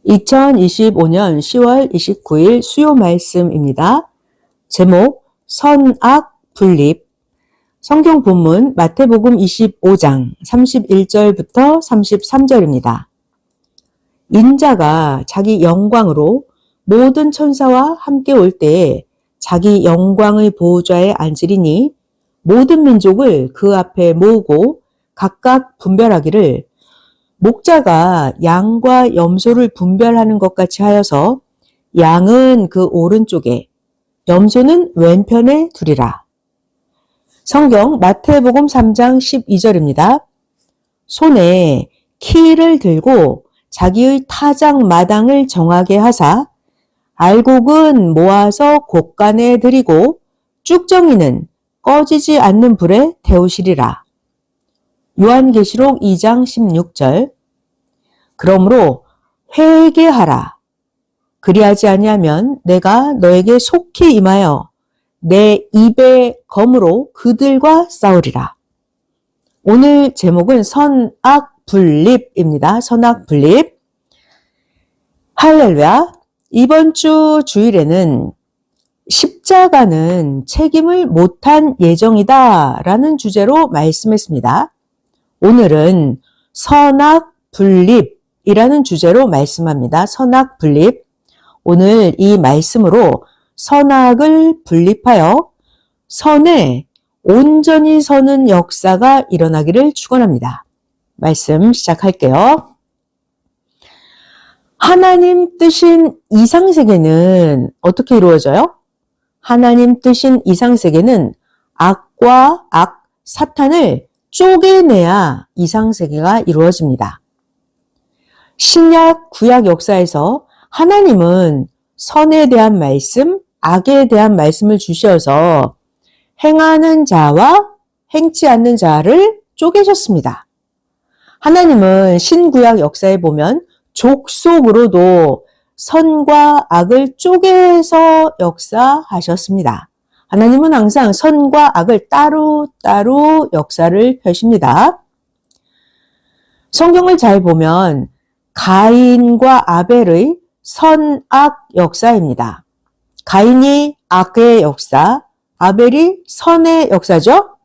2025년 10월 29일 수요 말씀입니다. 제목 선악 분립. 성경 본문 마태복음 25장 31절부터 33절입니다. 인자가 자기 영광으로 모든 천사와 함께 올 때에 자기 영광의 보호자에 앉으리니 모든 민족을 그 앞에 모으고 각각 분별하기를 목자가 양과 염소를 분별하는 것 같이 하여서 양은 그 오른쪽에 염소는 왼편에 두리라. 성경 마태복음 3장 12절입니다. 손에 키를 들고 자기의 타작 마당을 정하게 하사 알곡은 모아서 곳간에 들이고 쭉정이는 꺼지지 않는 불에 태우시리라. 요한계시록 2장 16절. 그러므로 회개하라. 그리하지 아니하면 내가 너에게 속히 임하여 내 입의 검으로 그들과 싸우리라. 오늘 제목은 선악 분립입니다. 선악 분립. 할렐루야. 이번 주 주일에는 십자가는 책임을 못한 예정이다 라는 주제로 말씀했습니다. 오늘은 선악 분립이라는 주제로 말씀합니다. 선악 분립. 오늘 이 말씀으로 선악을 분립하여 선에 온전히 서는 역사가 일어나기를 축원합니다. 말씀 시작할게요. 하나님 뜻인 이상세계는 어떻게 이루어져요? 하나님 뜻인 이상세계는 악과 악, 사탄을 쪼개내야 이상세계가 이루어집니다. 신약, 구약 역사에서 하나님은 선에 대한 말씀, 악에 대한 말씀을 주셔서 행하는 자와 행치 않는 자를 쪼개셨습니다. 하나님은 신구약 역사에 보면 족속으로도 선과 악을 쪼개서 역사하셨습니다. 하나님은 항상 선과 악을 따로따로 역사를 펴십니다. 성경을 잘 보면 가인과 아벨의 선악 역사입니다. 가인이 악의 역사, 아벨이 선의 역사죠.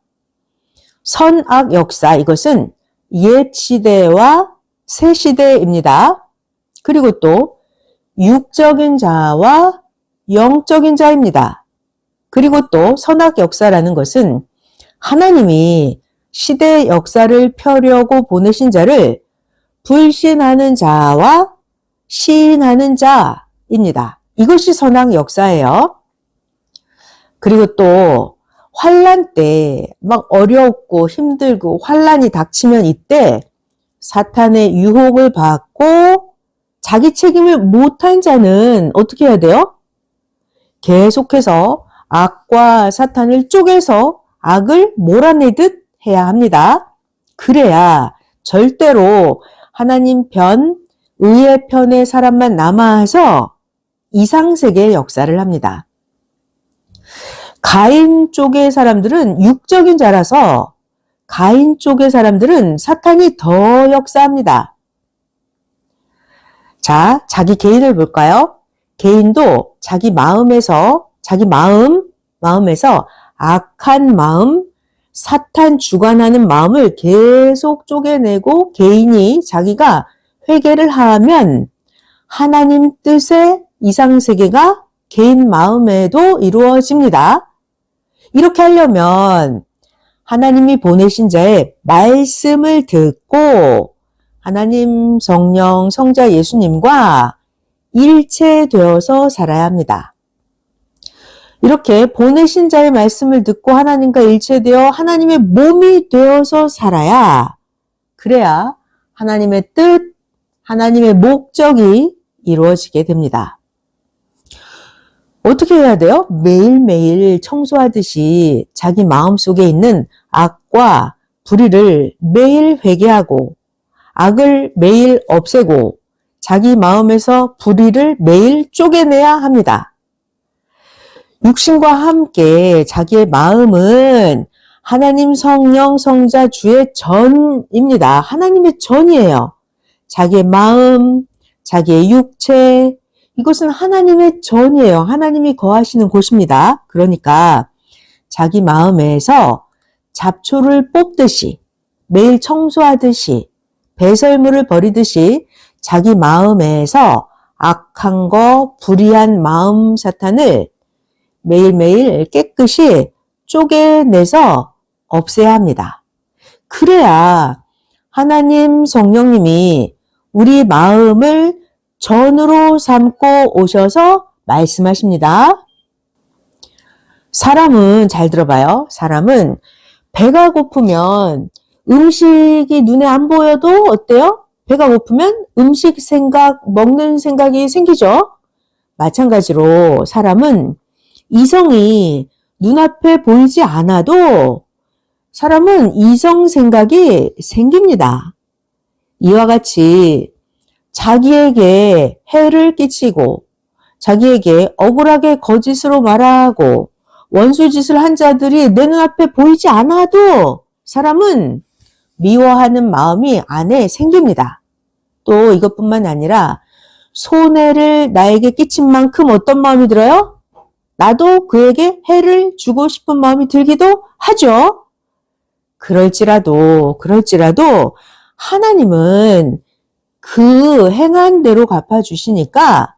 선악 역사, 이것은 옛 시대와 새 시대입니다. 그리고 또 육적인 자와 영적인 자입니다. 그리고 또 선악 역사라는 것은 하나님이 시대 역사를 펴려고 보내신 자를 불신하는 자와 시인하는 자입니다. 이것이 선악 역사예요. 그리고 또 환난 때 막 어렵고 힘들고 환난이 닥치면 이때 사탄의 유혹을 받고 자기 책임을 못한 자는 어떻게 해야 돼요? 계속해서 악과 사탄을 쪼개서 악을 몰아내듯 해야 합니다. 그래야 절대로 하나님 편, 의의 편의 사람만 남아서 이상세계의 역사를 합니다. 가인 쪽의 사람들은 육적인 자라서 가인 쪽의 사람들은 사탄이 더 역사합니다. 자, 자기 개인을 볼까요? 개인도 자기 마음에서 악한 마음, 사탄 주관하는 마음을 계속 쪼개내고 개인이 자기가 회개를 하면 하나님 뜻의 이상세계가 개인 마음에도 이루어집니다. 이렇게 하려면 하나님이 보내신 자의 말씀을 듣고 하나님 성령 성자 예수님과 일체되어서 살아야 합니다. 이렇게 보내신 자의 말씀을 듣고 하나님과 일체되어 하나님의 몸이 되어서 살아야, 그래야 하나님의 뜻, 하나님의 목적이 이루어지게 됩니다. 어떻게 해야 돼요? 매일매일 청소하듯이 자기 마음속에 있는 악과 불의를 매일 회개하고 악을 매일 없애고 자기 마음에서 불의를 매일 쪼개내야 합니다. 육신과 함께 자기의 마음은 하나님 성령 성자 주의 전입니다. 하나님의 전이에요. 자기의 마음, 자기의 육체, 이것은 하나님의 전이에요. 하나님이 거하시는 곳입니다. 그러니까 자기 마음에서 잡초를 뽑듯이, 매일 청소하듯이, 배설물을 버리듯이 자기 마음에서 악한 거, 불의한 마음 사탄을 매일매일 깨끗이 쪼개내서 없애야 합니다. 그래야 하나님 성령님이 우리 마음을 전으로 삼고 오셔서 말씀하십니다. 사람은, 잘 들어봐요. 사람은 배가 고프면 음식이 눈에 안 보여도 어때요? 배가 고프면 음식 생각, 먹는 생각이 생기죠? 마찬가지로 사람은 이성이 눈앞에 보이지 않아도 사람은 이성 생각이 생깁니다. 이와 같이 자기에게 해를 끼치고 자기에게 억울하게 거짓으로 말하고 원수짓을 한 자들이 내 눈앞에 보이지 않아도 사람은 미워하는 마음이 안에 생깁니다. 또 이것뿐만 아니라 손해를 나에게 끼친 만큼 어떤 마음이 들어요? 나도 그에게 해를 주고 싶은 마음이 들기도 하죠. 그럴지라도 하나님은 그 행한 대로 갚아주시니까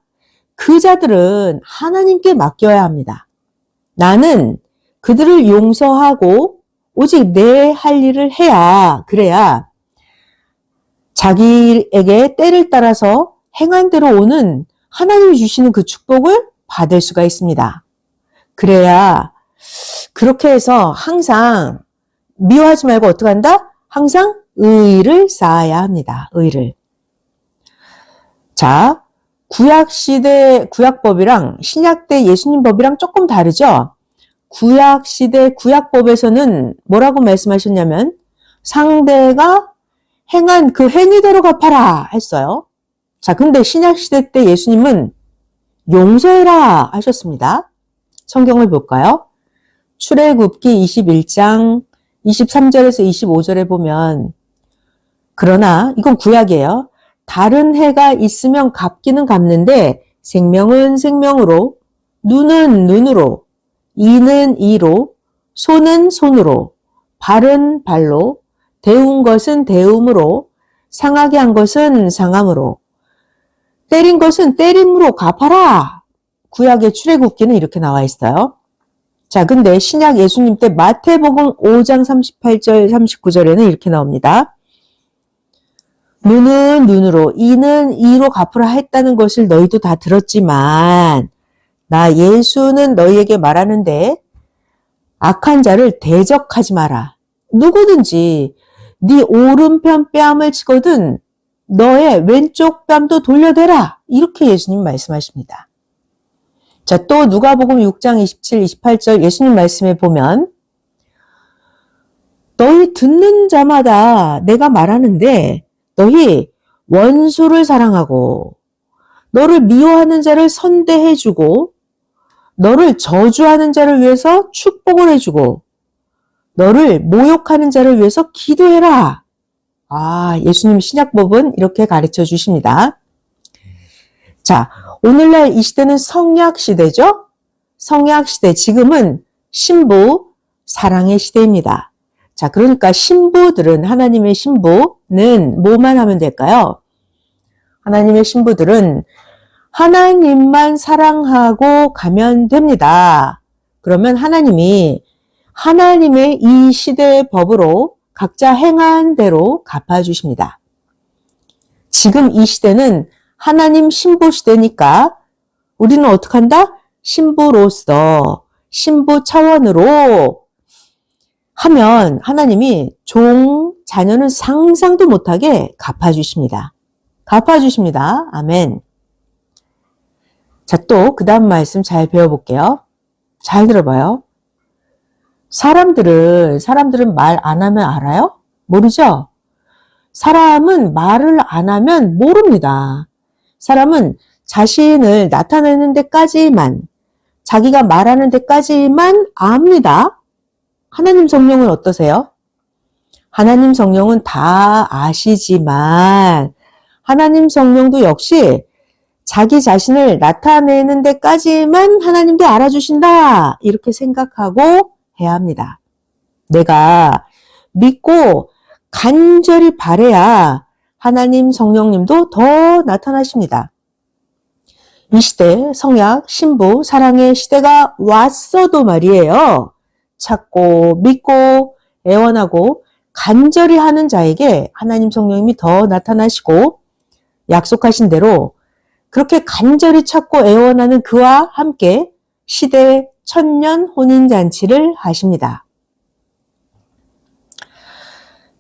그 자들은 하나님께 맡겨야 합니다. 나는 그들을 용서하고 오직 내 할 일을 해야, 그래야 자기에게 때를 따라서 행한 대로 오는 하나님이 주시는 그 축복을 받을 수가 있습니다. 그래야 그렇게 해서 항상 미워하지 말고 어떻게 한다? 항상 의를 쌓아야 합니다. 의를. 자, 구약시대 구약법이랑 신약때 예수님 법이랑 조금 다르죠? 구약시대 구약법에서는 뭐라고 말씀하셨냐면 상대가 행한 그 행위대로 갚아라 했어요. 자, 근데 신약시대 때 예수님은 용서해라 하셨습니다. 성경을 볼까요? 출애굽기 21장 23절에서 25절에 보면 그러나 이건 구약이에요. 다른 해가 있으면 갚기는 갚는데 생명은 생명으로, 눈은 눈으로, 이는 이로, 손은 손으로, 발은 발로, 데운 것은 데움으로, 상하게 한 것은 상함으로, 때린 것은 때림으로 갚아라. 구약의 출애굽기는 이렇게 나와 있어요. 자, 근데 신약 예수님 때 마태복음 5장 38절 39절에는 이렇게 나옵니다. 눈은 눈으로, 이는 이로 갚으라 했다는 것을 너희도 다 들었지만 나 예수는 너희에게 말하는데 악한 자를 대적하지 마라. 누구든지 네 오른편 뺨을 치거든 너의 왼쪽 뺨도 돌려대라. 이렇게 예수님 말씀하십니다. 자, 또 누가복음 6장 27, 28절 예수님 말씀에 보면 너희 듣는 자마다 내가 말하는데 너희 원수를 사랑하고 너를 미워하는 자를 선대해주고 너를 저주하는 자를 위해서 축복을 해주고 너를 모욕하는 자를 위해서 기도해라. 아, 예수님 신약법은 이렇게 가르쳐 주십니다. 자, 오늘날 이 시대는 성약 시대죠? 성약 시대, 지금은 신부, 사랑의 시대입니다. 자, 그러니까 신부들은, 하나님의 신부는 뭐만 하면 될까요? 하나님의 신부들은 하나님만 사랑하고 가면 됩니다. 그러면 하나님이 하나님의 이 시대의 법으로 각자 행한 대로 갚아주십니다. 지금 이 시대는 하나님 신부 시대니까 우리는 어떻게 한다? 신부로서, 신부 차원으로 하면 하나님이 종, 자녀는 상상도 못하게 갚아주십니다. 갚아주십니다. 아멘. 자, 또 그 다음 말씀 잘 배워볼게요. 잘 들어봐요. 사람들은 말 안 하면 알아요? 모르죠? 사람은 말을 안 하면 모릅니다. 사람은 자신을 나타내는 데까지만, 자기가 말하는 데까지만 압니다. 하나님 성령은 어떠세요? 하나님 성령은 다 아시지만 하나님 성령도 역시 자기 자신을 나타내는 데까지만 하나님도 알아주신다. 이렇게 생각하고 해야 합니다. 내가 믿고 간절히 바라야 하나님 성령님도 더 나타나십니다. 이 시대 성약, 신부, 사랑의 시대가 왔어도 말이에요. 찾고 믿고 애원하고 간절히 하는 자에게 하나님 성령님이 더 나타나시고 약속하신 대로 그렇게 간절히 찾고 애원하는 그와 함께 시대 천년 혼인잔치를 하십니다.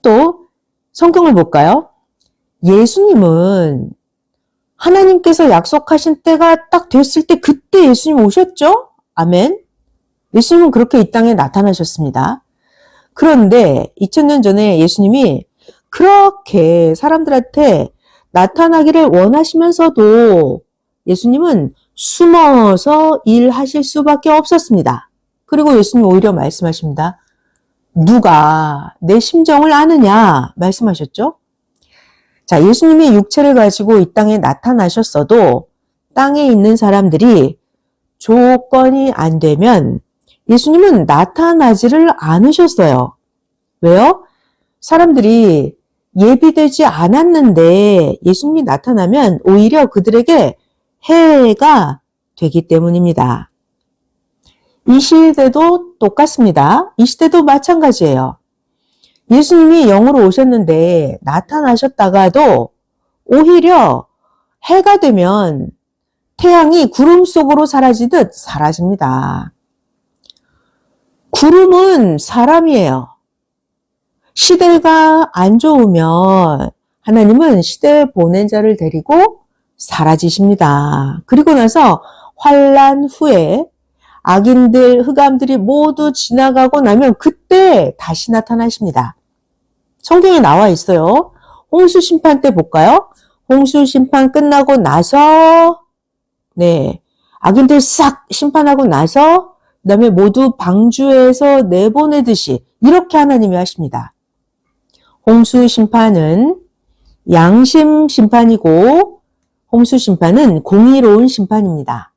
또 성경을 볼까요? 예수님은 하나님께서 약속하신 때가 딱 됐을 때 그때 예수님 오셨죠? 아멘. 예수님은 그렇게 이 땅에 나타나셨습니다. 그런데 2000년 전에 예수님이 그렇게 사람들한테 나타나기를 원하시면서도 예수님은 숨어서 일하실 수밖에 없었습니다. 그리고 예수님 오히려 말씀하십니다. 누가 내 심정을 아느냐 말씀하셨죠? 자, 예수님이 육체를 가지고 이 땅에 나타나셨어도 땅에 있는 사람들이 조건이 안 되면 예수님은 나타나지를 않으셨어요. 왜요? 사람들이 예비되지 않았는데 예수님이 나타나면 오히려 그들에게 해가 되기 때문입니다. 이 시대도 똑같습니다. 이 시대도 마찬가지예요. 예수님이 영으로 오셨는데 나타나셨다가도 오히려 해가 되면 태양이 구름 속으로 사라지듯 사라집니다. 구름은 사람이에요. 시대가 안 좋으면 하나님은 시대에 보낸 자를 데리고 사라지십니다. 그리고 나서 환난 후에 악인들, 흑암들이 모두 지나가고 나면 그때 다시 나타나십니다. 성경에 나와 있어요. 홍수 심판 때 볼까요? 홍수 심판 끝나고 나서 악인들 싹 심판하고 나서 그다음에 모두 방주에서 내보내듯이 이렇게 하나님이 하십니다. 홍수 심판은 양심 심판이고 홍수 심판은 공의로운 심판입니다.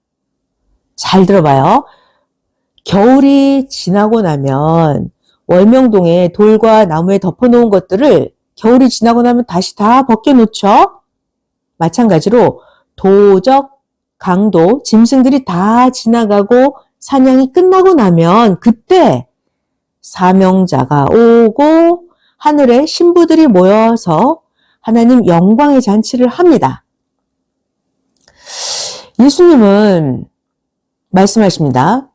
잘 들어봐요. 겨울이 지나고 나면 월명동에 돌과 나무에 덮어놓은 것들을 겨울이 지나고 나면 다시 다 벗겨놓죠. 마찬가지로 도적, 강도, 짐승들이 다 지나가고 사냥이 끝나고 나면 그때 사명자가 오고 하늘의 신부들이 모여서 하나님 영광의 잔치를 합니다. 예수님은 말씀하십니다.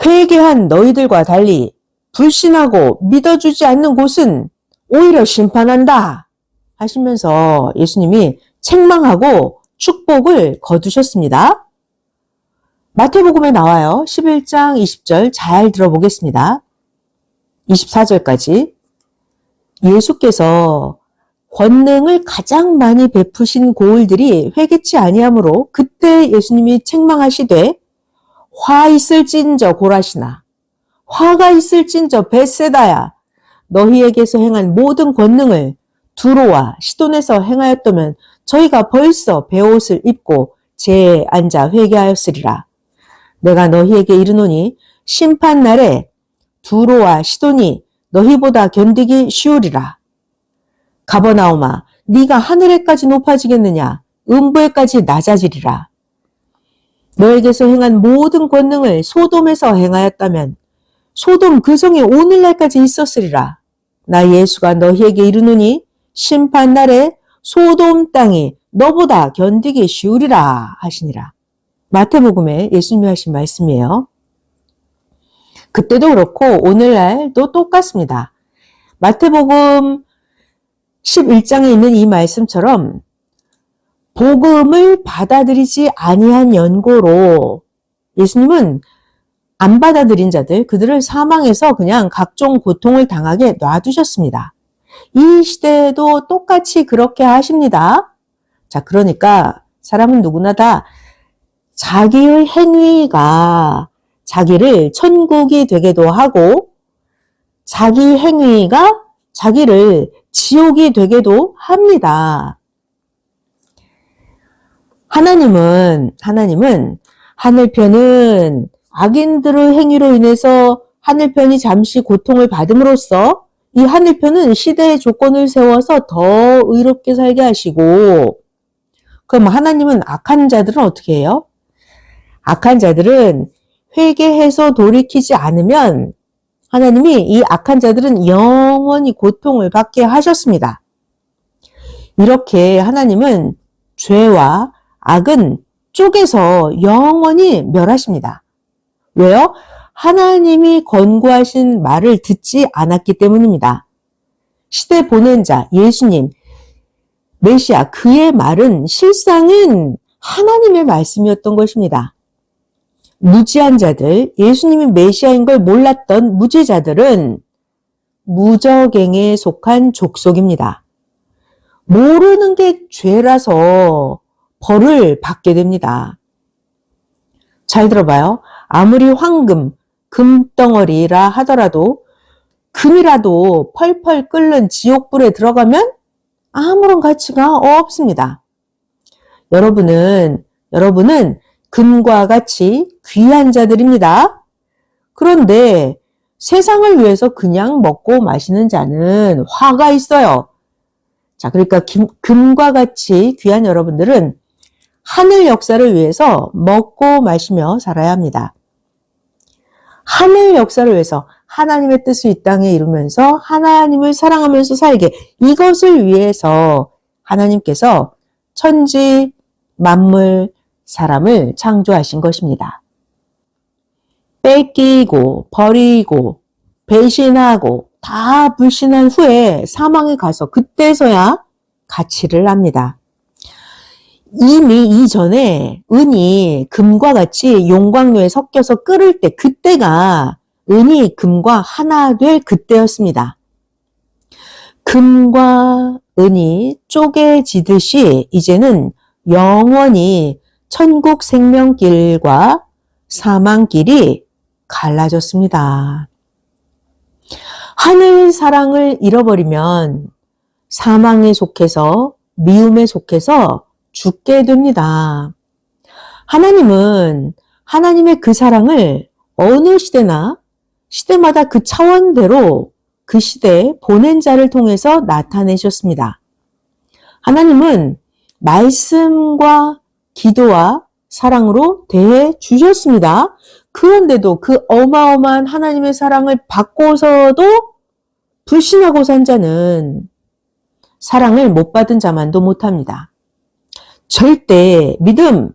회개한 너희들과 달리 불신하고 믿어주지 않는 곳은 오히려 심판한다 하시면서 예수님이 책망하고 축복을 거두셨습니다. 마태복음에 나와요. 11장 20절 잘 들어보겠습니다. 24절까지 예수께서 권능을 가장 많이 베푸신 고을들이 회개치 아니하므로 그때 예수님이 책망하시되 화 있을진저 고라시나 화가 있을진저 벳세다야 너희에게서 행한 모든 권능을 두로와 시돈에서 행하였다면 저희가 벌써 베옷을 입고 재에 앉아 회개하였으리라. 내가 너희에게 이르노니 심판날에 두로와 시돈이 너희보다 견디기 쉬우리라. 가버나움아 네가 하늘에까지 높아지겠느냐 음부에까지 낮아지리라. 너에게서 행한 모든 권능을 소돔에서 행하였다면 소돔 그 성에 오늘날까지 있었으리라. 나 예수가 너희에게 이르노니 심판날에 소돔 땅이 너보다 견디기 쉬우리라 하시니라. 마태복음에 예수님이 하신 말씀이에요. 그때도 그렇고 오늘날도 똑같습니다. 마태복음 11장에 있는 이 말씀처럼 복음을 받아들이지 아니한 연고로 예수님은 안 받아들인 자들, 그들을 사망해서 그냥 각종 고통을 당하게 놔두셨습니다. 이 시대에도 똑같이 그렇게 하십니다. 자, 그러니까 사람은 누구나 다 자기의 행위가 자기를 천국이 되게도 하고 자기 행위가 자기를 지옥이 되게도 합니다. 하나님은 하늘편은 악인들의 행위로 인해서 하늘편이 잠시 고통을 받음으로써 이 하늘편은 시대의 조건을 세워서 더 의롭게 살게 하시고, 그럼 하나님은 악한 자들은 어떻게 해요? 악한 자들은 회개해서 돌이키지 않으면 하나님이 이 악한 자들은 영원히 고통을 받게 하셨습니다. 이렇게 하나님은 죄와 악은 쪼개서 영원히 멸하십니다. 왜요? 하나님이 권고하신 말을 듣지 않았기 때문입니다. 시대 보낸자 예수님, 메시아, 그의 말은 실상은 하나님의 말씀이었던 것입니다. 무지한 자들, 예수님이 메시아인 걸 몰랐던 무죄자들은 무적행에 속한 족속입니다. 모르는 게 죄라서 벌을 받게 됩니다. 잘 들어봐요. 아무리 황금, 금덩어리라 하더라도 금이라도 펄펄 끓는 지옥불에 들어가면 아무런 가치가 없습니다. 여러분은 금과 같이 귀한 자들입니다. 그런데 세상을 위해서 그냥 먹고 마시는 자는 화가 있어요. 자, 그러니까 금과 같이 귀한 여러분들은 하늘 역사를 위해서 먹고 마시며 살아야 합니다. 하늘 역사를 위해서 하나님의 뜻을 이 땅에 이루면서 하나님을 사랑하면서 살게, 이것을 위해서 하나님께서 천지, 만물, 사람을 창조하신 것입니다. 뺏기고 버리고 배신하고 다 불신한 후에 사망에 가서 그때서야 가치를 압니다. 이미 이전에 은이 금과 같이 용광로에 섞여서 끓을 때, 그때가 은이 금과 하나 될 그때였습니다. 금과 은이 쪼개지듯이 이제는 영원히 천국 생명길과 사망길이 갈라졌습니다. 하늘 사랑을 잃어버리면 사망에 속해서, 미움에 속해서 죽게 됩니다. 하나님은 하나님의 그 사랑을 어느 시대마다 그 차원대로 그 시대에 보낸 자를 통해서 나타내셨습니다. 하나님은 말씀과 기도와 사랑으로 대해 주셨습니다. 그런데도 그 어마어마한 하나님의 사랑을 받고서도 불신하고 산 자는 사랑을 못 받은 자만도 못합니다. 절대 믿음,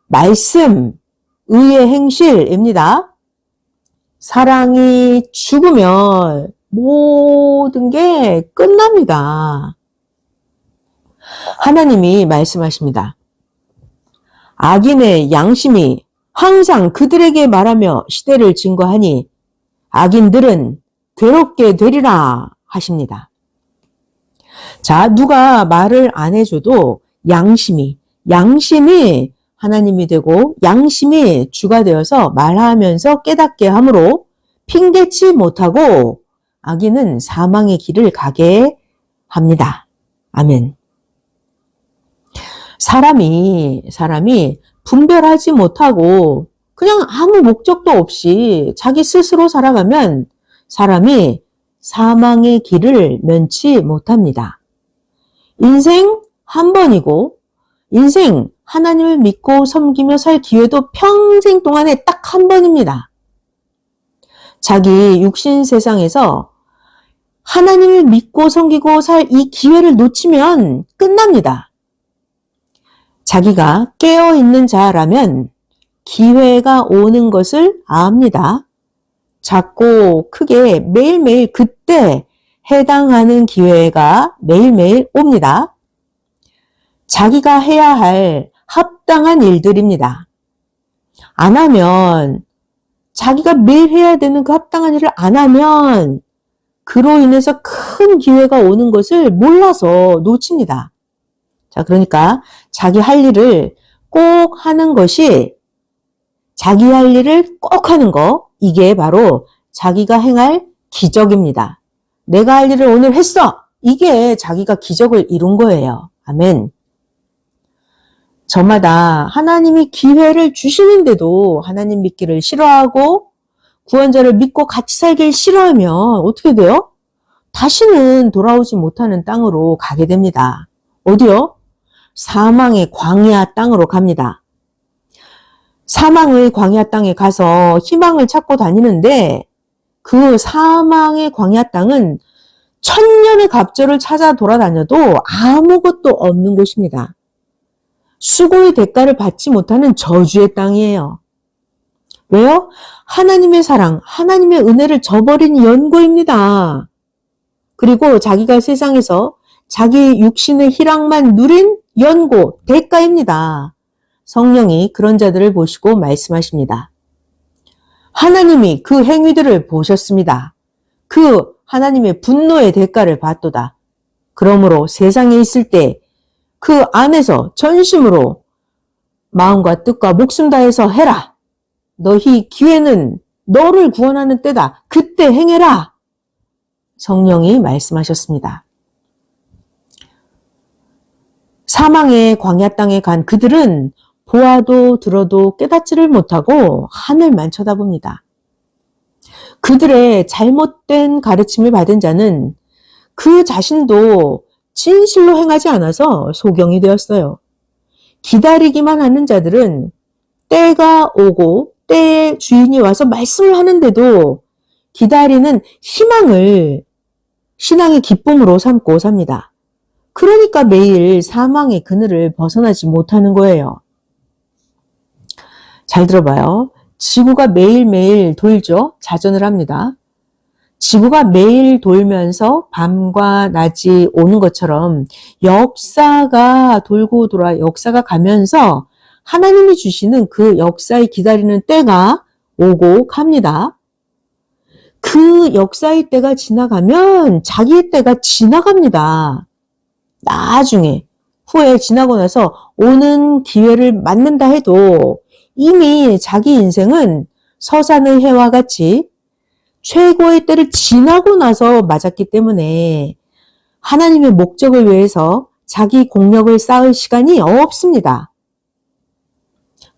말씀, 의의 행실입니다. 사랑이 죽으면 모든 게 끝납니다. 하나님이 말씀하십니다. 악인의 양심이 항상 그들에게 말하며 시대를 증거하니 악인들은 괴롭게 되리라 하십니다. 자, 누가 말을 안 해줘도 양심이 하나님이 되고 양심이 주가 되어서 말하면서 깨닫게 하므로 핑계치 못하고 악인은 사망의 길을 가게 합니다. 아멘. 사람이 분별하지 못하고 그냥 아무 목적도 없이 자기 스스로 살아가면 사람이 사망의 길을 면치 못합니다. 인생 한 번이고 인생 하나님을 믿고 섬기며 살 기회도 평생 동안에 딱 한 번입니다. 자기 육신 세상에서 하나님을 믿고 섬기고 살 이 기회를 놓치면 끝납니다. 자기가 깨어있는 자라면 기회가 오는 것을 압니다. 작고 크게 매일매일 그때 해당하는 기회가 매일매일 옵니다. 자기가 해야 할 합당한 일들입니다. 안 하면, 자기가 매일 해야 되는 그 합당한 일을 안 하면 그로 인해서 큰 기회가 오는 것을 몰라서 놓칩니다. 자, 그러니까 자기 할 일을 꼭 하는 것이, 자기 할 일을 꼭 하는 거, 이게 바로 자기가 행할 기적입니다. 내가 할 일을 오늘 했어. 이게 자기가 기적을 이룬 거예요. 아멘. 저마다 하나님이 기회를 주시는데도 하나님 믿기를 싫어하고 구원자를 믿고 같이 살길 싫어하면 어떻게 돼요? 다시는 돌아오지 못하는 땅으로 가게 됩니다. 어디요? 사망의 광야 땅으로 갑니다. 사망의 광야 땅에 가서 희망을 찾고 다니는데 그 사망의 광야 땅은 천년의 갑절을 찾아 돌아다녀도 아무것도 없는 곳입니다. 수고의 대가를 받지 못하는 저주의 땅이에요. 왜요? 하나님의 사랑, 하나님의 은혜를 저버린 연고입니다. 그리고 자기가 세상에서 자기 육신의 희락만 누린 연고, 대가입니다. 성령이 그런 자들을 보시고 말씀하십니다. 하나님이 그 행위들을 보셨습니다. 그 하나님의 분노의 대가를 받도다. 그러므로 세상에 있을 때 그 안에서 전심으로 마음과 뜻과 목숨 다해서 해라. 너희 기회는 너를 구원하는 때다. 그때 행해라. 성령이 말씀하셨습니다. 사망의 광야 땅에 간 그들은 보아도 들어도 깨닫지를 못하고 하늘만 쳐다봅니다. 그들의 잘못된 가르침을 받은 자는 그 자신도 진실로 행하지 않아서 소경이 되었어요. 기다리기만 하는 자들은 때가 오고 때의 주인이 와서 말씀을 하는데도 기다리는 희망을 신앙의 기쁨으로 삼고 삽니다. 그러니까 매일 사망의 그늘을 벗어나지 못하는 거예요. 잘 들어봐요. 지구가 매일매일 돌죠. 자전을 합니다. 지구가 매일 돌면서 밤과 낮이 오는 것처럼 역사가 돌고 돌아 역사가 가면서 하나님이 주시는 그 역사에 기다리는 때가 오고 갑니다. 그 역사의 때가 지나가면 자기의 때가 지나갑니다. 나중에 후에 지나고 나서 오는 기회를 맞는다 해도 이미 자기 인생은 서산의 해와 같이 최고의 때를 지나고 나서 맞았기 때문에 하나님의 목적을 위해서 자기 공력을 쌓을 시간이 없습니다.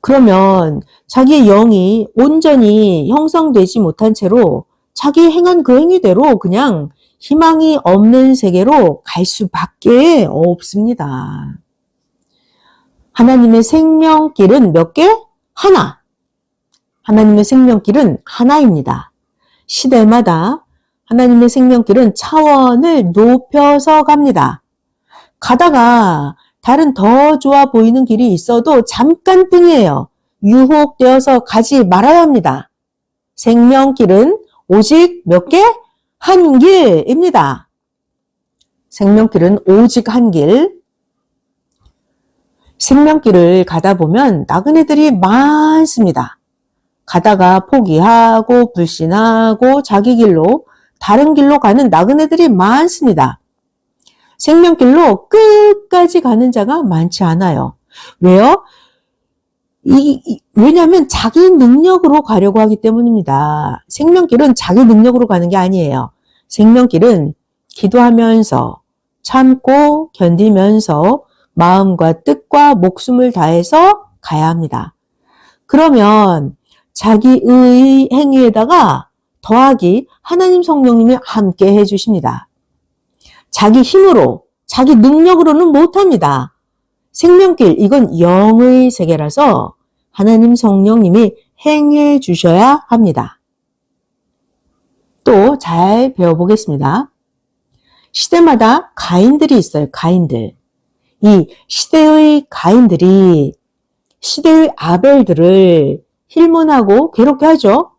그러면 자기의 영이 온전히 형성되지 못한 채로 자기 행한 그 행위대로 그냥 희망이 없는 세계로 갈 수밖에 없습니다. 하나님의 생명길은 몇 개? 하나. 하나님의 생명길은 하나입니다. 시대마다 하나님의 생명길은 차원을 높여서 갑니다. 가다가 다른 더 좋아 보이는 길이 있어도 잠깐뿐이에요. 유혹되어서 가지 말아야 합니다. 생명길은 오직 몇 개? 한 길입니다. 생명길은 오직 한 길. 생명길을 가다 보면 나그네들이 많습니다. 가다가 포기하고 불신하고 자기 길로 다른 길로 가는 나그네들이 많습니다. 생명길로 끝까지 가는 자가 많지 않아요. 왜요? 왜냐하면 자기 능력으로 가려고 하기 때문입니다. 생명길은 자기 능력으로 가는 게 아니에요. 생명길은 기도하면서 참고 견디면서 마음과 뜻과 목숨을 다해서 가야 합니다. 그러면 자기의 행위에다가 더하기 하나님 성령님이 함께 해주십니다. 자기 힘으로, 자기 능력으로는 못합니다. 생명길, 이건 영의 세계라서 하나님 성령님이 행해 주셔야 합니다. 또 잘 배워보겠습니다. 시대마다 가인들이 있어요. 가인들. 이 시대의 가인들이 시대의 아벨들을 힐문하고 괴롭게 하죠.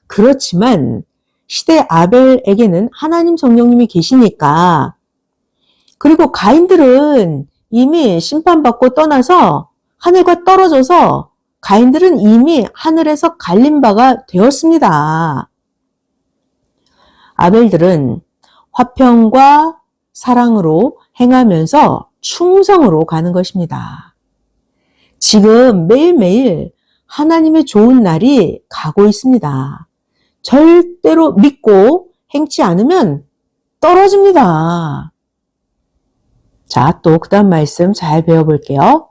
그렇지만 시대 아벨에게는 하나님 성령님이 계시니까, 그리고 가인들은 이미 심판받고 떠나서 하늘과 떨어져서 가인들은 이미 하늘에서 갈린 바가 되었습니다. 아벨들은 화평과 사랑으로 행하면서 충성으로 가는 것입니다. 지금 매일매일 하나님의 좋은 날이 가고 있습니다. 절대로 믿고 행치 않으면 떨어집니다. 자, 또 그 다음 말씀 잘 배워볼게요.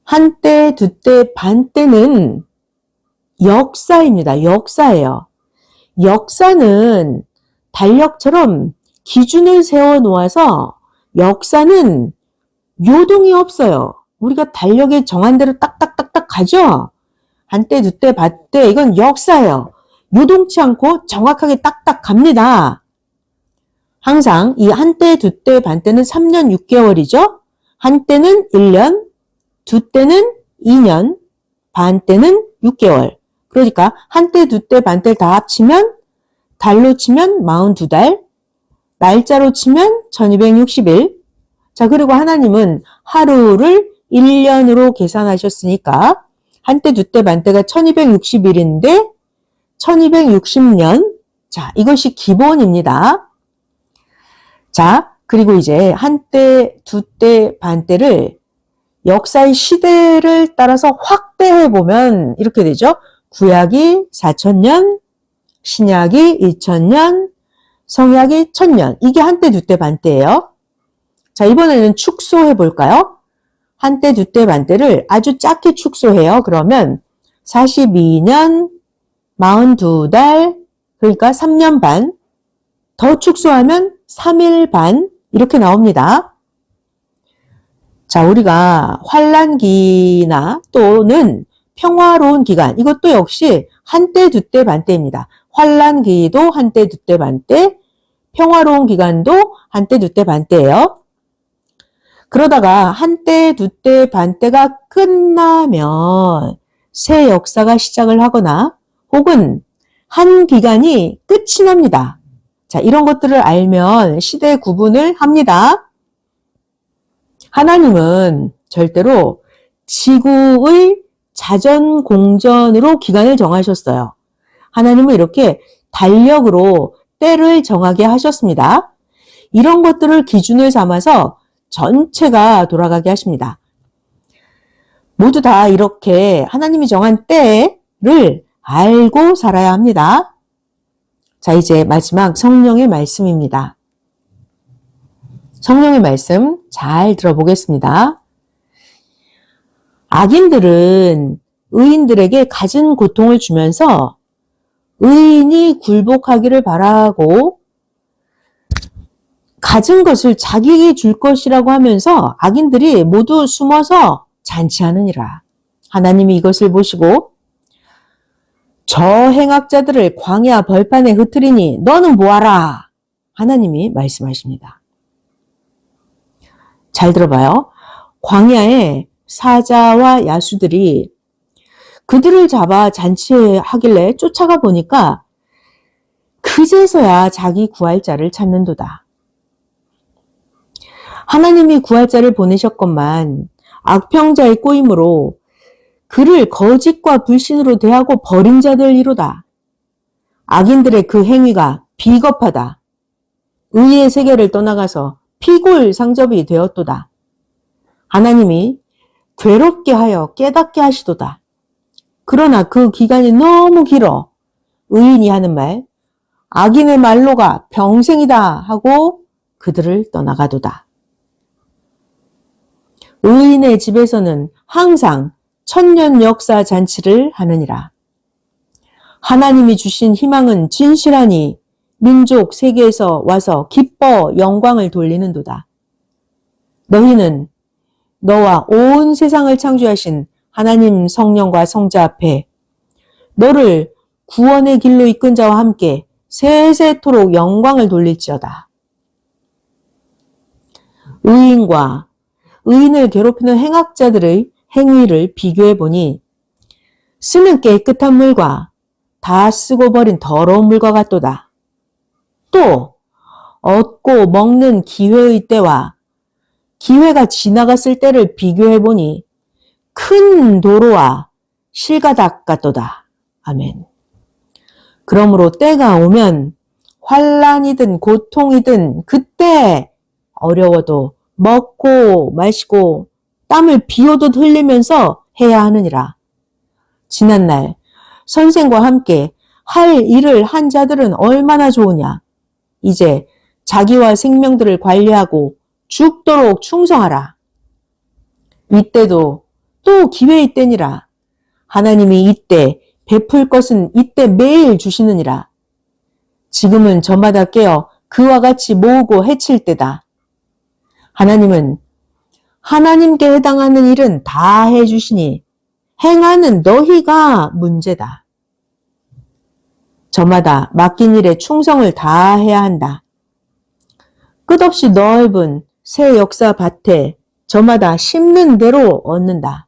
한때, 두때, 반때는 역사입니다. 역사예요. 역사는 달력처럼 기준을 세워 놓아서 역사는 요동이 없어요. 우리가 달력에 정한 대로 딱딱딱딱 가죠? 한때, 두때, 반때 이건 역사예요. 요동치 않고 정확하게 딱딱 갑니다. 항상 이 한때, 두때, 반때는 3년 6개월이죠? 한때는 1년, 두때는 2년, 반때는 6개월. 그러니까 한때, 두때, 반때 다 합치면 달로 치면 42달, 날짜로 치면 1260일. 자, 그리고 하나님은 하루를 1년으로 계산하셨으니까 한때, 두때, 반때가 1260일인데 1260년. 자, 이것이 기본입니다. 자, 그리고 이제 한때, 두때, 반때를 역사의 시대를 따라서 확대해 보면 이렇게 되죠. 구약이 4000년, 신약이 2000년, 성약이 1000년. 이게 한때, 두때, 반때예요. 자, 이번에는 축소해 볼까요? 한때, 두때, 반때를 아주 작게 축소해요. 그러면 42년, 42달, 그러니까 3년 반. 더 축소하면 3일 반. 이렇게 나옵니다. 자, 우리가 환란기나 또는 평화로운 기간, 이것도 역시 한때, 두때, 반때입니다. 환란기도 한때, 두때, 반때, 평화로운 기간도 한때, 두때, 반때예요. 그러다가 한때, 두때, 반때가 끝나면 새 역사가 시작을 하거나 혹은 한 기간이 끝이 납니다. 자, 이런 것들을 알면 시대 구분을 합니다. 하나님은 절대로 지구의 자전공전으로 기간을 정하셨어요. 하나님은 이렇게 달력으로 때를 정하게 하셨습니다. 이런 것들을 기준을 삼아서 전체가 돌아가게 하십니다. 모두 다 이렇게 하나님이 정한 때를 알고 살아야 합니다. 자, 이제 마지막 성령의 말씀입니다. 성령의 말씀 잘 들어보겠습니다. 악인들은 의인들에게 갖은 고통을 주면서 의인이 굴복하기를 바라고 가진 것을 자기에게 줄 것이라고 하면서 악인들이 모두 숨어서 잔치하느니라. 하나님이 이것을 보시고 저 행악자들을 광야 벌판에 흩트리니 너는 뭐하라? 하나님이 말씀하십니다. 잘 들어봐요. 광야에 사자와 야수들이 그들을 잡아 잔치하길래 쫓아가 보니까 그제서야 자기 구할 자를 찾는도다. 하나님이 구할 자를 보내셨건만 악평자의 꼬임으로 그를 거짓과 불신으로 대하고 버린 자들이로다. 악인들의 그 행위가 비겁하다. 의의 세계를 떠나가서 피골상접이 되었도다. 하나님이 괴롭게 하여 깨닫게 하시도다. 그러나 그 기간이 너무 길어 의인이 하는 말, 악인의 말로가 평생이다 하고 그들을 떠나가도다. 의인의 집에서는 항상 천년 역사 잔치를 하느니라. 하나님이 주신 희망은 진실하니 민족 세계에서 와서 기뻐 영광을 돌리는도다. 너희는 너와 온 세상을 창조하신 하나님 성령과 성자 앞에 너를 구원의 길로 이끈 자와 함께 세세토록 영광을 돌릴지어다. 의인과 의인을 괴롭히는 행악자들의 행위를 비교해 보니 쓰는 깨끗한 물과 다 쓰고 버린 더러운 물과 같도다. 또 얻고 먹는 기회의 때와 기회가 지나갔을 때를 비교해 보니 큰 도로와 실가닥 같도다. 아멘. 그러므로 때가 오면 환난이든 고통이든 그때 어려워도 먹고 마시고 땀을 비오듯 흘리면서 해야 하느니라. 지난날 선생과 함께 할 일을 한 자들은 얼마나 좋으냐. 이제 자기와 생명들을 관리하고 죽도록 충성하라. 이때도 또 기회의 때니라. 하나님이 이때 베풀 것은 이때 매일 주시느니라. 지금은 저마다 깨어 그와 같이 모으고 해칠 때다. 하나님은 하나님께 해당하는 일은 다 해주시니 행하는 너희가 문제다. 저마다 맡긴 일에 충성을 다해야 한다. 끝없이 넓은 새 역사 밭에 저마다 심는 대로 얻는다.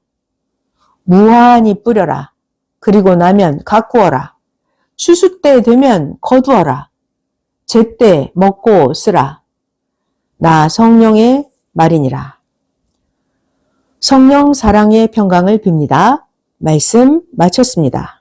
무한히 뿌려라. 그리고 나면 가꾸어라. 추수 때 되면 거두어라. 제때 먹고 쓰라. 나 성령의 말이니라. 성령 사랑의 평강을 빕니다. 말씀 마쳤습니다.